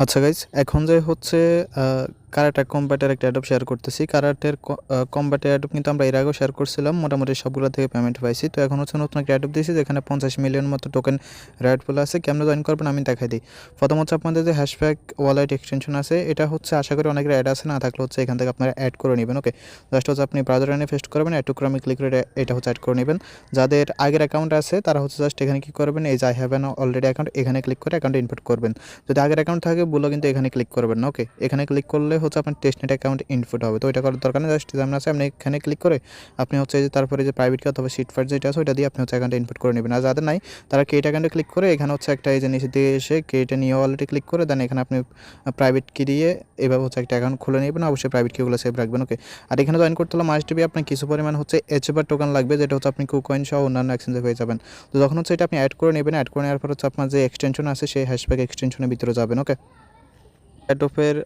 আচ্ছা গাইস, এখন যে হচ্ছে কারাটা কম্বাটের একটা অ্যাডপ শেয়ার করতেছি। কারাটের কম্বাটের অ্যাডপ কিন্তু আমরা এর আগেও শেয়ার করছিলাম, মোটামুটি সবগুলো থেকে পেমেন্ট পাইছি। তো এখন হচ্ছে নতুন একটা অ্যাডপ দিয়েছি যেখানে 50 মিলিয়ন মতো টোকেন রেড ফুল আছে। কেমন জয়েন করবেন আমি দেখাই দিই। প্রথম হচ্ছে আপনাদের যে হ্যাশট্যাগ ওয়ালেট এক্সটেনশন আছে, এটা হচ্ছে আশা করি অনেকের অ্যাড আছে, না থাকলে হচ্ছে এখান থেকে আপনারা অ্যাড করে নেবেন। ওকে, জাস্ট হচ্ছে আপনি ব্রাউজারে এনে পেস্ট করবেন, অ্যাড টু ক্রমে ক্লিক করে এটা হচ্ছে অ্যাড করে নেবেন। যাদের আগের অ্যাকাউন্ট আছে তারা হচ্ছে জাস্ট এখানে কী করবেন, এই যে I have an already account, এখানে ক্লিক করে অ্যাকাউন্টে ইনপুট করবেন। যদি আগের অ্যাকাউন্ট থাকে বলো কিন্তু এখানে ক্লিক করবেন না। ওকে, এখানে ক্লিক করলে হচ্ছে আপনার টেস্টনেট অ্যাকাউন্ট ইনপুট হবে। তো এটা করার দরকার নেই, জাস্ট যেমন আছে আপনি এখানে ক্লিক করে আপনি হচ্ছে যে তারপরে যে প্রাইভেট কি অথবা সিট ফার্ট যেটা আছে ওইটা দিয়ে আপনি হচ্ছে অ্যাকাউন্টে ইনপুট করে নেবেন। আর যাদের নাই তারা ক্রিয়েট অ্যাকাউন্টে ক্লিক করে এখানে হচ্ছে একটা এই যে নিচে দিয়ে এসে ক্রিয়েট নিয়ে অলরেডি ক্লিক করে দেন এখানে আপনি প্রাইভেট কি দিয়ে এভাবে হচ্ছে একটা অ্যাকাউন্ট খুলে নেবেন। অবশ্যই প্রাইভেট কিগুলো সেভ রাখবেন। ওকে, আর এখানে জয়েন করতে হলে মাস্ট বি আপনার কিছু পরিমাণ হচ্ছে এইচবার টোকেন লাগবে, যেটা হচ্ছে আপনি কুকয়েন সহ অন্যান্য এক্সচেঞ্জে পেয়ে যাবেন। তো যখন হচ্ছে এটা আপনি অ্যাড করে নেবেন, অ্যাড করে নেওয়ার পর হচ্ছে আপনার যে এক্সটেনশন আছে সেই হ্যাশট্যাগ এক্সটেনশনের ভিতরে যাবেন। ওকে, অ্যাডোপের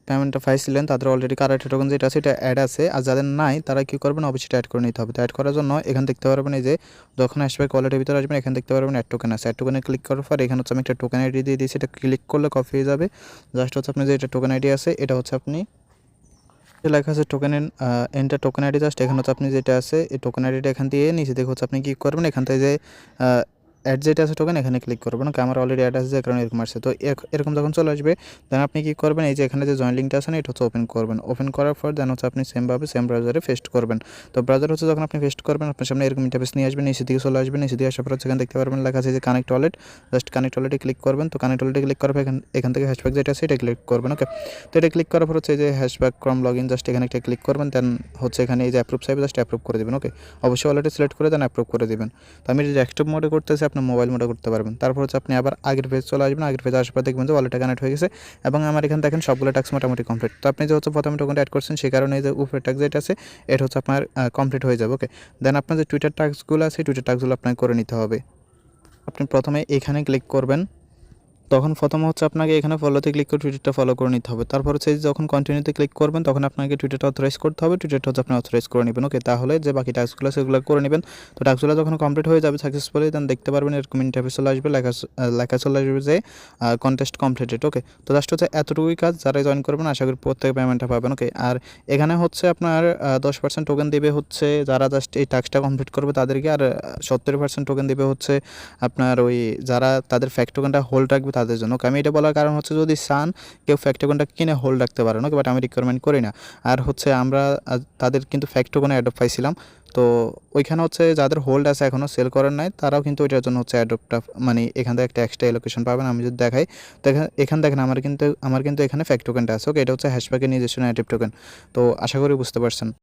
পেমেন্টটা পাইছিলেন তাদের অলরেডি কারাটে টোকেন যেটা আছে এটা অ্যাড আছে, আর যাদের নাই তারা কী করবেন, অবশ্যই অ্যাড করে নিতে হবে। তো অ্যাড করার জন্য এখানে দেখতে পারবেন এই যে যখন হ্যাশট্যাগ ওয়ালেটের ভিতরে আসবেন এখানে দেখতে পারবেন অ্যাড টোকেন আছে। অ্যাড টোকেনে ক্লিক করার পর এখানে হচ্ছে আমি একটা টোকেন আইডি দিয়ে দিয়েছি, এটা ক্লিক করলে কপি হয়ে যাবে। জাস্ট হচ্ছে আপনি যে এটা টোকেন আইডি আছে এটা হচ্ছে আপনি লেখা আছে token enter token ID, just এখানে হচ্ছে আপনি যেটা আছে এই টোকেন আইডিটা এখান দিয়ে নিচে দেখে হচ্ছে আপনি কী করবেন, এখান থেকে যে অ্যাড যেটা আছে টোকেন এখানে ক্লিক করবেন। ওকে, আমার অলরেডি অ্যাড আছে যে কারণে এরকম আসছে। তো এরকম যখন চলে আসবে দেন আপনি কী করবেন, এই যে এখানে যে জয়েন লিঙ্কটা আছে না এটা হচ্ছে ওপেন করবেন। ওপেন করার পর দেন হচ্ছে আপনি সেমভাবে সেম ব্রাউজারে পেস্ট করবেন। তো ব্রাউজার হচ্ছে যখন আপনি পেস্ট করবেন আপনার সামনে এরকম ইন্টারফেস নিয়ে আসবেন, নিচে দিকে চলে আসবেন। নিচে দিয়ে আসার পর হচ্ছে এখানে দেখতে পারবেন লেখা আছে যে কানেক্ট ওয়ালেট, জাস্ট কানেক্ট ওয়ালেটে ক্লিক করবেন। তো কানেক্ট ওয়ালেটে ক্লিক করার পর এখান থেকে হ্যাশট্যাগ যেটা আছে এটা ক্লিক করবেন। ওকে, তো এটা ক্লিক করার পর হচ্ছে এই যে হ্যাশট্যাগ ক্রম লগ ইন, জাস্ট এখানে একটা ক্লিক করবেন। দেন হচ্ছে এখানে এই যে অ্যাপ্রুভ চাইবে, জাস্ট অ্যাপ্রুভ করে দেবেন। ওকে, অবশ্যই ওয়ালেটে সিলেক্ট করে দেন অ্যাপ্রুভ করে দেবেন। তো আমি ডেস্কটপ মোডে করতেছি, আপনি মোবাইল মোডে করতে পারবেন। তারপর হচ্ছে আপনি আবার আগের পেজ চলে আসবেন, আগের পেজে আসার পর দেখবেন যে ওয়ালেটটা কানেক্ট হয়ে গেছে এবং আমার এখানে দেখেন সবগুলো টাস্ক মোটামুটি কমপ্লিট। তো আপনি যে হচ্ছে প্রথমে টোকেনটা অ্যাড করছেন সেই কারণে যে উপরের টাস্ক যেটা আছে এটা হচ্ছে আপনার কমপ্লিট হয়ে যাবে। ওকে, দেন আপনার যে টুইটার টাস্কগুলো আছে টুইটার টাস্কগুলো আপনাকে করে নিতে হবে। আপনি প্রথমে এখানে ক্লিক করবেন, তখন প্রথমে হচ্ছে আপনাকে এখানে ফলোতে ক্লিক করে টুইটারটা ফলো করে নিতে হবে। তারপর হচ্ছে যখন কন্টিনিউতে ক্লিক করবেন তখন আপনাকে টুইটারটা অথরাইজ করতে হবে, টুইটারটা হচ্ছে আপনি অথরাইজ করে নেবেন। ওকে, তাহলে যে বাকি টাস্কগুলো সেগুলো করে নেবেন। তো টাস্কগুলো যখন কমপ্লিট হয়ে যাবে সাকসেসফুলি দেন দেখতে পারবেন এরকম ইন্টারফেস চলে আসবে, লেখা চলে আসবে যে কন্টেস্ট কমপ্লিটেড। ওকে, তো জাস্ট হচ্ছে এতটুকুই কাজ, যারা জয়েন করবেন আশা করি প্রত্যেক পেমেন্টটা পাবেন। ওকে, আর এখানে হচ্ছে আপনার 10% টোকেন দেবে হচ্ছে যারা জাস্ট এই টাস্কটা কমপ্লিট করবে তাদেরকে, আর 70% টোকেন দেবে হচ্ছে আপনার ওই যারা তাদের ফ্যাক্ট টোকেনটা হোল্ড রাখবে তাদের জন্য। আমি এটা বলার কারণ হচ্ছে যদি চান কেউ ফ্যাক্ট টোকেনটা কিনে হোল্ড রাখতে পারেন। ওকে, বাট আমি রিকোয়ারমেন্ট করি না। আর হচ্ছে আমরা তাদের কিন্তু ফ্যাক্ট টোকেনে অ্যাডপ পাইছিলাম। তো ওইখানে হচ্ছে যাদের হোল্ড আছে এখনও সেল করার নাই তারাও কিন্তু ওইটার জন্য হচ্ছে অ্যাডপটা মানে এখান থেকে একটা এক্সট্রা এলোকেশন পাবেন। আমি যদি দেখাই এখানে দেখেন আমার কিন্তু এখানে ফ্যাক্ট টোকেনটা আছে। ওকে, এটা হচ্ছে হ্যাশব্যাকের নিজস্ব অ্যাডপ টোকেন। তো আশা করি বুঝতে পারছেন।